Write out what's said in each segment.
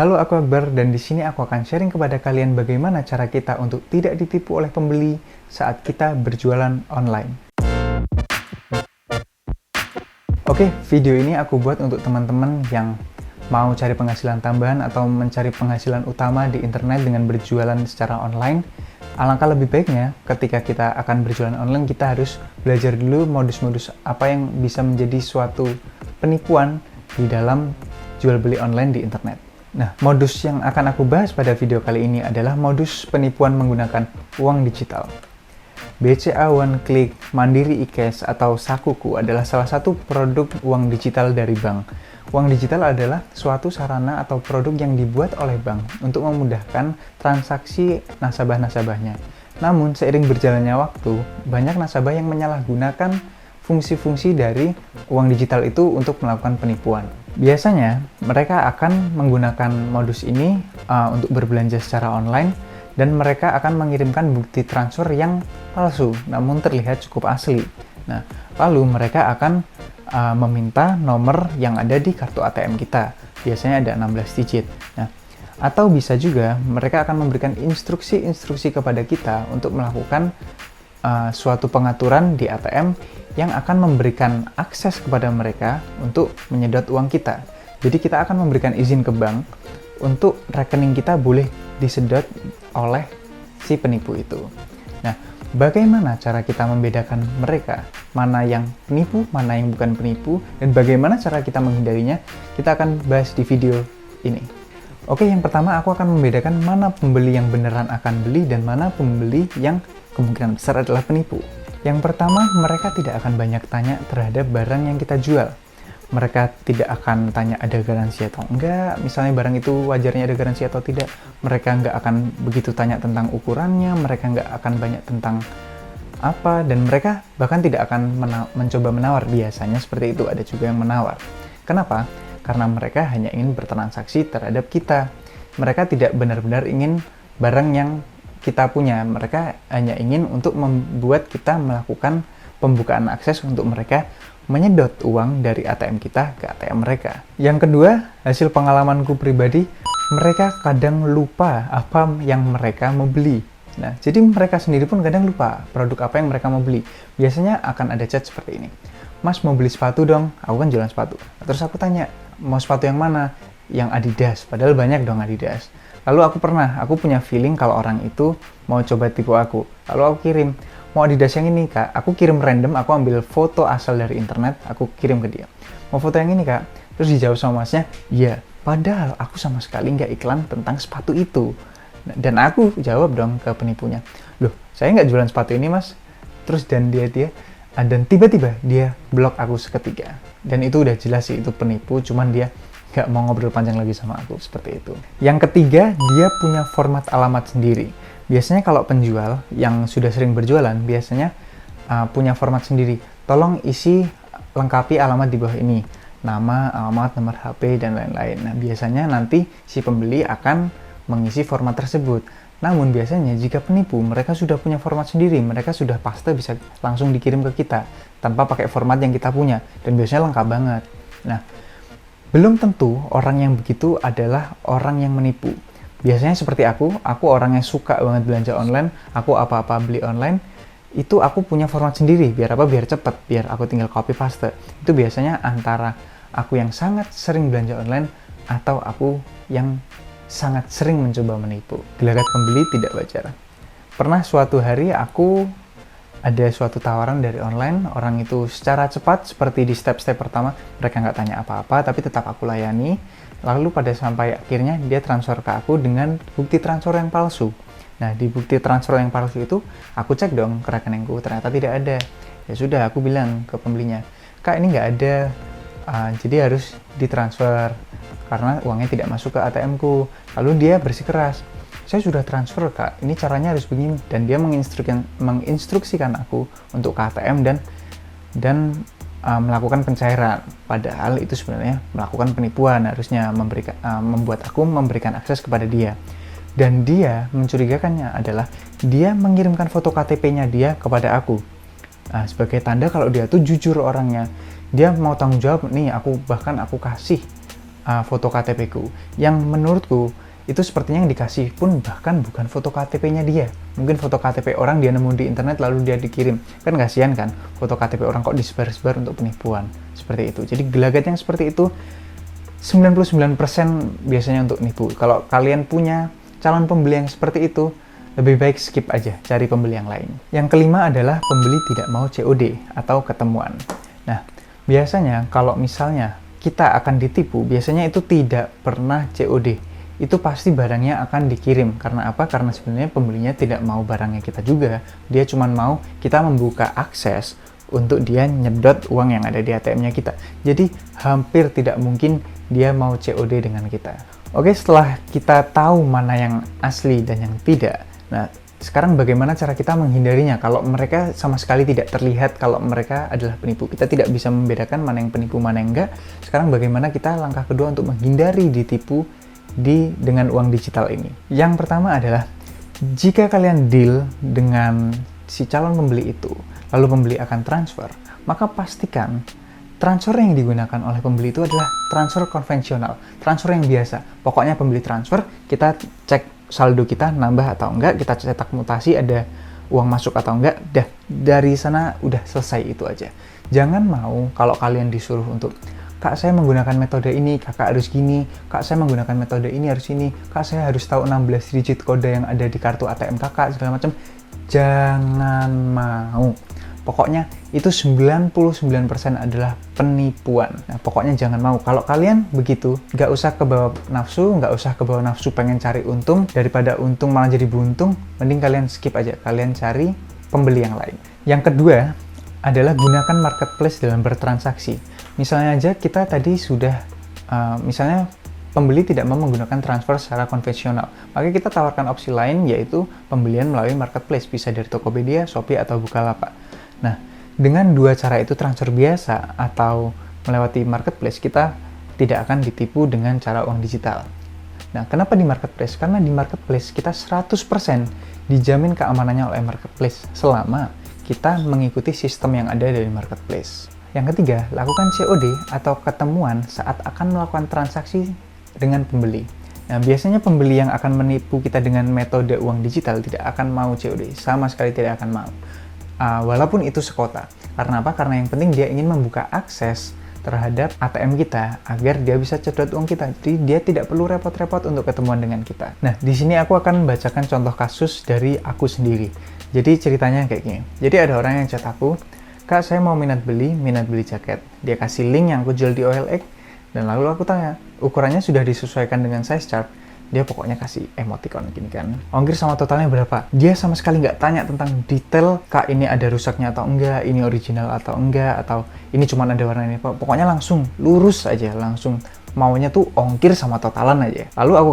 Halo, aku Akbar dan di sini aku akan sharing kepada kalian bagaimana cara kita untuk tidak ditipu oleh pembeli saat kita berjualan online. Oke, video ini aku buat untuk teman-teman yang mau cari penghasilan tambahan atau mencari penghasilan utama di internet dengan berjualan secara online. Alangkah lebih baiknya ketika kita akan berjualan online, kita harus belajar dulu modus-modus apa yang bisa menjadi suatu penipuan di dalam jual beli online di internet. Nah, modus yang akan aku bahas pada video kali ini adalah modus penipuan menggunakan uang digital. BCA One Click, Mandiri eCash, atau Sakuku adalah salah satu produk uang digital dari bank. Uang digital adalah suatu sarana atau produk yang dibuat oleh bank untuk memudahkan transaksi nasabah-nasabahnya. Namun, seiring berjalannya waktu, banyak nasabah yang menyalahgunakan fungsi-fungsi dari uang digital itu untuk melakukan penipuan. Biasanya, mereka akan menggunakan modus ini untuk berbelanja secara online, dan mereka akan mengirimkan bukti transfer yang palsu, namun terlihat cukup asli. Nah, lalu mereka akan meminta nomor yang ada di kartu ATM kita. Biasanya ada 16 digit. Nah, atau bisa juga mereka akan memberikan instruksi-instruksi kepada kita untuk melakukan suatu pengaturan di ATM yang akan memberikan akses kepada mereka untuk menyedot uang kita. Jadi kita akan memberikan izin ke bank untuk rekening kita boleh disedot oleh si penipu itu. Nah, bagaimana cara kita membedakan mereka? Mana yang penipu, mana yang bukan penipu, dan bagaimana cara kita menghindarinya? Kita akan bahas di video ini. Oke, yang pertama aku akan membedakan mana pembeli yang beneran akan beli dan mana pembeli yang kemungkinan besar adalah penipu. Yang pertama, mereka tidak akan banyak tanya terhadap barang yang kita jual. Mereka tidak akan tanya ada garansi atau enggak, misalnya barang itu wajarnya ada garansi atau tidak. Mereka nggak akan begitu tanya tentang ukurannya, mereka nggak akan banyak tentang apa, dan mereka bahkan tidak akan mencoba menawar. Biasanya seperti itu, ada juga yang menawar. Kenapa? Karena mereka hanya ingin bertransaksi terhadap kita. Mereka tidak benar-benar ingin barang yang kita punya. Mereka hanya ingin untuk membuat kita melakukan pembukaan akses untuk mereka menyedot uang dari ATM kita ke ATM mereka. Yang kedua, hasil pengalamanku pribadi, mereka kadang lupa apa yang mereka mau beli. Nah, jadi mereka sendiri pun kadang lupa produk apa yang mereka mau beli. Biasanya akan ada chat seperti ini. Mas, mau beli sepatu dong? Aku kan jualan sepatu. Terus aku tanya, mau sepatu yang mana? Yang Adidas. Padahal banyak dong Adidas. Lalu aku punya feeling kalau orang itu mau coba tipu aku. Lalu aku kirim, mau Adidas yang ini kak? Aku kirim random, aku ambil foto asal dari internet, aku kirim ke dia. Mau foto yang ini kak? Terus dijawab sama masnya, iya. Padahal aku sama sekali nggak iklan tentang sepatu itu. Dan aku jawab dong ke penipunya, loh saya nggak jualan sepatu ini mas. Terus dan tiba-tiba dia blok aku seketika. Dan itu udah jelas sih itu penipu, cuman dia nggak mau ngobrol panjang lagi sama aku, seperti itu. Yang ketiga, dia punya format alamat sendiri. Biasanya kalau penjual yang sudah sering berjualan, biasanya punya format sendiri. Tolong isi lengkapi alamat di bawah ini. Nama, alamat, nomor HP, dan lain-lain. Nah, biasanya nanti si pembeli akan mengisi format tersebut. Namun biasanya jika penipu, mereka sudah punya format sendiri. Mereka sudah paste bisa langsung dikirim ke kita tanpa pakai format yang kita punya. Dan biasanya lengkap banget. Nah, belum tentu orang yang begitu adalah orang yang menipu. Biasanya seperti aku orang yang suka banget belanja online, aku apa-apa beli online, itu aku punya format sendiri, biar apa? Biar cepet, biar aku tinggal copy paste. Itu biasanya antara aku yang sangat sering belanja online, atau aku yang sangat sering mencoba menipu. Gelagat pembeli tidak wajar. Pernah suatu hari aku ada suatu tawaran dari online, orang itu secara cepat, seperti di step-step pertama, mereka nggak tanya apa-apa, tapi tetap aku layani. Lalu pada sampai akhirnya dia transfer ke aku dengan bukti transfer yang palsu. Nah, di bukti transfer yang palsu itu, aku cek dong ke rekeningku, ternyata tidak ada. Ya sudah, aku bilang ke pembelinya, kak ini nggak ada, jadi harus ditransfer, karena uangnya tidak masuk ke ATM-ku. Lalu dia bersikeras, saya sudah transfer kak, ini caranya harus begini. Dan dia menginstruksikan aku untuk ke ATM dan melakukan pencairan. Padahal itu sebenarnya melakukan penipuan, harusnya membuat aku memberikan akses kepada dia. Dan dia mencurigakannya adalah dia mengirimkan foto KTP-nya dia kepada aku. Nah, sebagai tanda kalau dia tuh jujur orangnya. Dia mau tanggung jawab, nih aku kasih foto KTP ku. Yang menurutku itu sepertinya yang dikasih pun bahkan bukan foto KTP-nya dia. Mungkin foto KTP orang dia nemu di internet lalu dia dikirim. Kan kasihan kan, foto KTP orang kok disebar-sebar untuk penipuan. Seperti itu. Jadi gelagat yang seperti itu 99% biasanya untuk nipu. Kalau kalian punya calon pembeli yang seperti itu, lebih baik skip aja, cari pembeli yang lain. Yang kelima adalah pembeli tidak mau COD atau ketemuan. Nah, biasanya kalau misalnya kita akan ditipu, biasanya itu tidak pernah COD. Itu pasti barangnya akan dikirim. Karena apa? Karena sebenarnya pembelinya tidak mau barangnya kita juga. Dia cuma mau kita membuka akses untuk dia nyedot uang yang ada di ATM-nya kita. Jadi hampir tidak mungkin dia mau COD dengan kita. Oke, setelah kita tahu mana yang asli dan yang tidak, nah sekarang bagaimana cara kita menghindarinya kalau mereka sama sekali tidak terlihat kalau mereka adalah penipu. Kita tidak bisa membedakan mana yang penipu, mana yang enggak. Sekarang bagaimana kita langkah kedua untuk menghindari ditipu dengan uang digital ini. Yang pertama adalah jika kalian deal dengan si calon pembeli itu, lalu pembeli akan transfer, maka pastikan transfer yang digunakan oleh pembeli itu adalah transfer konvensional, transfer yang biasa. Pokoknya pembeli transfer, kita cek saldo kita nambah atau enggak, kita cetak mutasi ada uang masuk atau enggak, dari sana udah selesai itu aja. Jangan mau kalau kalian disuruh untuk Kak, saya menggunakan metode ini, kakak harus gini. Kak, saya menggunakan metode ini, harus ini. Kak, saya harus tahu 16 digit kode yang ada di kartu ATM kakak, segala macam. Jangan mau. Pokoknya itu 99% adalah penipuan. Nah, pokoknya jangan mau. Kalau kalian begitu, nggak usah kebawa nafsu pengen cari untung. Daripada untung malah jadi buntung, mending kalian skip aja. Kalian cari pembeli yang lain. Yang kedua adalah gunakan marketplace dalam bertransaksi. Misalnya aja kita tadi sudah, misalnya pembeli tidak mau menggunakan transfer secara konvensional, maka kita tawarkan opsi lain yaitu pembelian melalui marketplace, bisa dari Tokopedia, Shopee, atau Bukalapak. Nah, dengan dua cara itu, transfer biasa atau melewati marketplace, kita tidak akan ditipu dengan cara uang digital. Nah, kenapa di marketplace? Karena di marketplace kita 100% dijamin keamanannya oleh marketplace selama kita mengikuti sistem yang ada dari marketplace. Yang ketiga, lakukan COD atau ketemuan saat akan melakukan transaksi dengan pembeli. Nah, biasanya pembeli yang akan menipu kita dengan metode uang digital tidak akan mau COD, sama sekali tidak akan mau. Walaupun itu sekota. Karena apa? Karena yang penting dia ingin membuka akses terhadap ATM kita agar dia bisa cedot uang kita. Jadi dia tidak perlu repot-repot untuk ketemuan dengan kita. Nah, di sini aku akan membacakan contoh kasus dari aku sendiri. Jadi ceritanya kayak gini. Jadi ada orang yang chat aku, Kak, saya mau minat beli jaket. Dia kasih link yang aku jual di OLX, dan lalu aku tanya, ukurannya sudah disesuaikan dengan size chart. Dia pokoknya kasih emoticon gini kan. Ongkir sama totalnya berapa? Dia sama sekali nggak tanya tentang detail, Kak, ini ada rusaknya atau enggak, ini original atau enggak, atau ini cuma ada warna ini. Pokoknya langsung lurus aja, langsung maunya tuh ongkir sama totalan aja. Lalu aku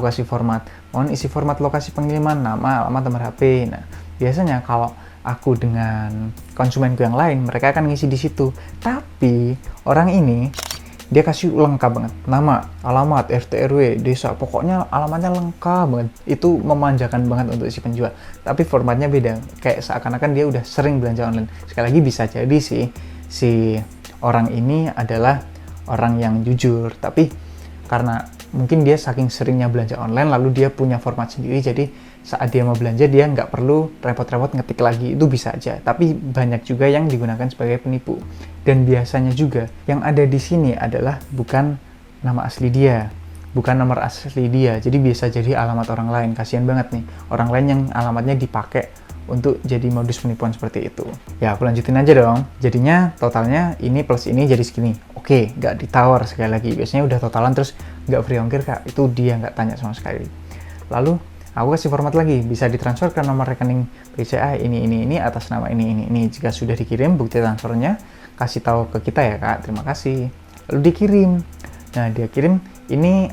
kasih format. Mohon isi format lokasi pengiriman, nama, alamat, nomor HP. Nah, biasanya kalau aku dengan konsumenku yang lain, mereka akan ngisi di situ. Tapi orang ini dia kasih lengkap banget, nama, alamat, RT RW, desa, pokoknya alamatnya lengkap banget. Itu memanjakan banget untuk si penjual. Tapi formatnya beda, kayak seakan-akan dia udah sering belanja online. Sekali lagi bisa jadi sih si orang ini adalah orang yang jujur, tapi karena mungkin dia saking seringnya belanja online, lalu dia punya format sendiri, jadi saat dia mau belanja dia nggak perlu repot-repot ngetik lagi, itu bisa aja. Tapi banyak juga yang digunakan sebagai penipu. Dan biasanya juga yang ada di sini adalah bukan nama asli dia, bukan nomor asli dia. Jadi bisa jadi alamat orang lain. Kasian banget nih, orang lain yang alamatnya dipakai untuk jadi modus penipuan seperti itu. Ya, aku lanjutin aja dong. Jadinya totalnya ini plus ini jadi segini. Oke, nggak ditawar sekali lagi. Biasanya udah totalan terus nggak free ongkir, Kak. Itu dia nggak tanya sama sekali. Lalu aku kasih format lagi, bisa ditransfer ke nomor rekening BCA ini atas nama ini. Jika sudah dikirim bukti transfernya, kasih tahu ke kita ya, Kak, terima kasih. Lalu dikirim. Nah, dia kirim ini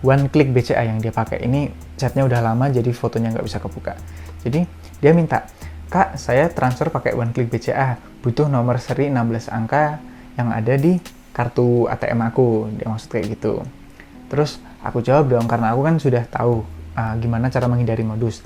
one click BCA yang dia pakai. Ini chatnya udah lama jadi fotonya nggak bisa kebuka. Jadi dia minta, Kak, saya transfer pakai one click BCA, butuh nomor seri 16 angka yang ada di kartu ATM aku. Dia maksud kayak gitu. Terus aku jawab dong, karena aku kan sudah tahu gimana cara menghindari modus.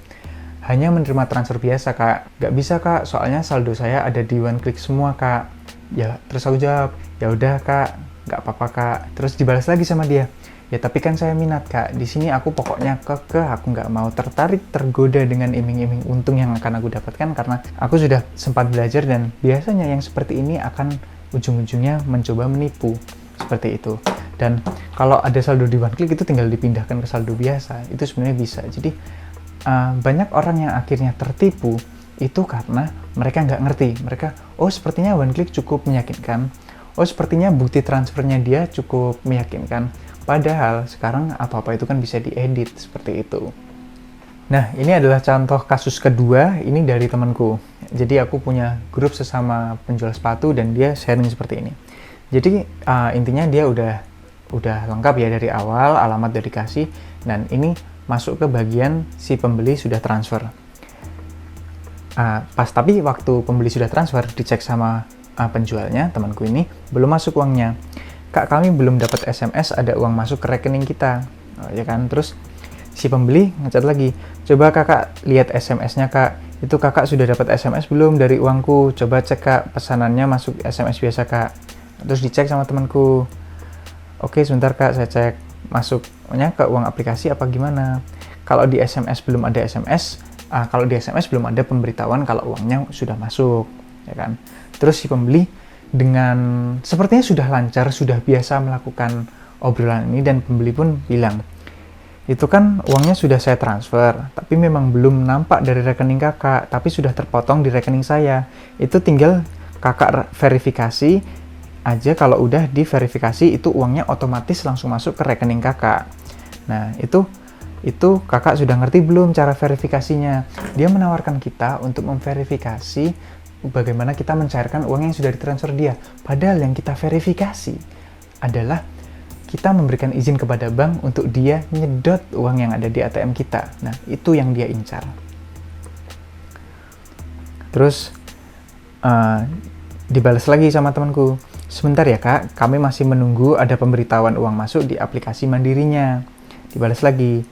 Hanya menerima transfer biasa, Kak. Nggak bisa, Kak, soalnya saldo saya ada di one click semua, Kak. Ya, terus aku jawab, ya udah, Kak, nggak apa-apa kak. Terus dibalas lagi sama dia, ya tapi kan saya minat kak, di sini aku pokoknya kekeh, aku nggak mau tergoda dengan iming-iming untung yang akan aku dapatkan karena aku sudah sempat belajar dan biasanya yang seperti ini akan ujung-ujungnya mencoba menipu, seperti itu. Dan kalau ada saldo di OneClick itu tinggal dipindahkan ke saldo biasa, itu sebenarnya bisa. Jadi banyak orang yang akhirnya tertipu itu karena mereka nggak ngerti. Mereka, oh sepertinya OneClick cukup meyakinkan, oh sepertinya bukti transfernya dia cukup meyakinkan. Padahal sekarang apa-apa itu kan bisa diedit seperti itu. Nah, ini adalah contoh kasus kedua, ini dari temanku. Jadi aku punya grup sesama penjual sepatu dan dia sharing seperti ini. Jadi intinya dia udah lengkap ya dari awal, alamat udah dikasih, dan ini masuk ke bagian si pembeli sudah transfer. Tapi waktu pembeli sudah transfer, dicek sama penjualnya, temanku ini, belum masuk uangnya. Kak, kami belum dapat SMS ada uang masuk ke rekening kita, ya kan? Terus si pembeli ngechat lagi, coba kakak lihat SMS-nya kak, itu kakak sudah dapat SMS belum dari uangku? Coba cek kak, pesanannya masuk SMS biasa kak. Terus dicek sama temanku, oke sebentar kak, saya cek masuknya ke uang aplikasi apa gimana? Kalau di SMS belum ada SMS, kalau di SMS belum ada pemberitahuan kalau uangnya sudah masuk, ya kan? Terus si pembeli dengan sepertinya sudah lancar, sudah biasa melakukan obrolan ini, dan pembeli pun bilang, itu kan uangnya sudah saya transfer, tapi memang belum nampak dari rekening kakak, tapi sudah terpotong di rekening saya. Itu tinggal kakak verifikasi aja, kalau udah diverifikasi itu uangnya otomatis langsung masuk ke rekening kakak. Nah, itu kakak sudah ngerti belum cara verifikasinya? Dia menawarkan kita untuk memverifikasi bagaimana kita mencairkan uang yang sudah ditransfer dia. Padahal yang kita verifikasi adalah kita memberikan izin kepada bank untuk dia nyedot uang yang ada di ATM kita. Nah, itu yang dia incar. Terus dibalas lagi sama temanku, sebentar ya kak, kami masih menunggu ada pemberitahuan uang masuk di aplikasi mandirinya. Dibalas lagi,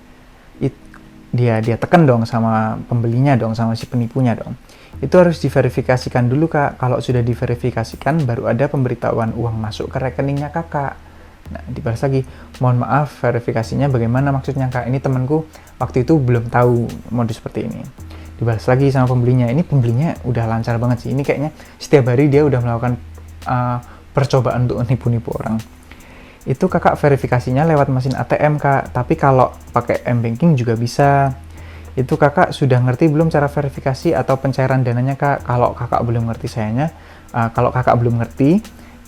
dia tekan dong sama pembelinya dong, sama si penipunya dong. Itu harus diverifikasikan dulu kak, kalau sudah diverifikasikan baru ada pemberitahuan uang masuk ke rekeningnya kakak. Nah, dibalas lagi, mohon maaf verifikasinya bagaimana maksudnya kak, ini temanku waktu itu belum tahu modus seperti ini. Dibalas lagi sama pembelinya, ini pembelinya udah lancar banget sih, ini kayaknya setiap hari dia udah melakukan percobaan untuk nipu-nipu orang. Itu kakak verifikasinya lewat mesin ATM kak, tapi kalau pakai M-Banking juga bisa. Itu kakak sudah ngerti belum cara verifikasi atau pencairan dananya kak? Kalau kakak belum ngerti kalau kakak belum ngerti,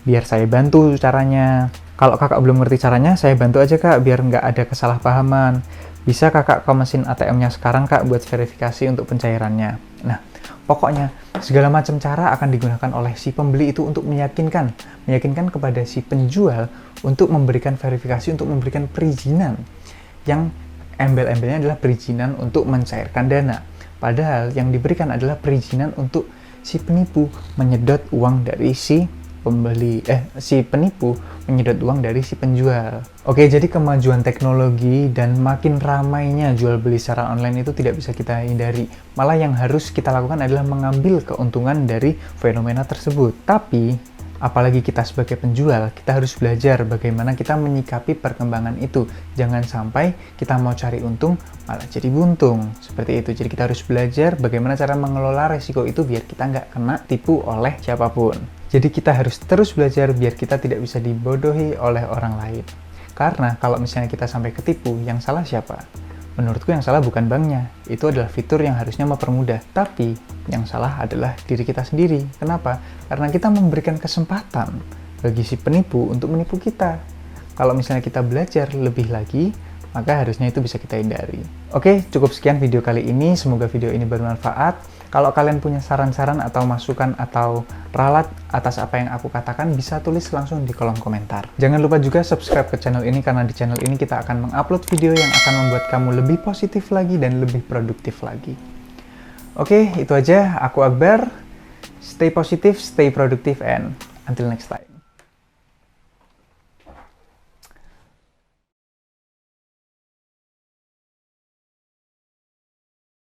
biar saya bantu caranya. Kalau kakak belum ngerti caranya, saya bantu aja kak, biar nggak ada kesalahpahaman. Bisa kakak ke mesin ATM-nya sekarang kak buat verifikasi untuk pencairannya. Nah, pokoknya segala macam cara akan digunakan oleh si pembeli itu untuk meyakinkan kepada si penjual untuk memberikan verifikasi, untuk memberikan perizinan yang embel-embelnya adalah perizinan untuk mencairkan dana. Padahal yang diberikan adalah perizinan untuk si penipu menyedot uang dari si penipu menyedot uang dari si penjual. Oke, jadi kemajuan teknologi dan makin ramainya jual beli secara online itu tidak bisa kita hindari. Malah yang harus kita lakukan adalah mengambil keuntungan dari fenomena tersebut. Tapi apalagi kita sebagai penjual, kita harus belajar bagaimana kita menyikapi perkembangan itu. Jangan sampai kita mau cari untung, malah jadi buntung. Seperti itu. Jadi kita harus belajar bagaimana cara mengelola resiko itu biar kita nggak kena tipu oleh siapapun. Jadi kita harus terus belajar biar kita tidak bisa dibodohi oleh orang lain. Karena kalau misalnya kita sampai ketipu, yang salah siapa? Menurutku yang salah bukan banknya, itu adalah fitur yang harusnya mempermudah. Tapi yang salah adalah diri kita sendiri. Kenapa? Karena kita memberikan kesempatan bagi si penipu untuk menipu kita. Kalau misalnya kita belajar lebih lagi, maka harusnya itu bisa kita hindari. Oke, cukup sekian video kali ini. Semoga video ini bermanfaat. Kalau kalian punya saran-saran atau masukan atau ralat atas apa yang aku katakan, bisa tulis langsung di kolom komentar. Jangan lupa juga subscribe ke channel ini, karena di channel ini kita akan mengupload video yang akan membuat kamu lebih positif lagi dan lebih produktif lagi. Oke, itu aja. Aku Akbar. Stay positive, stay productive, and until next time.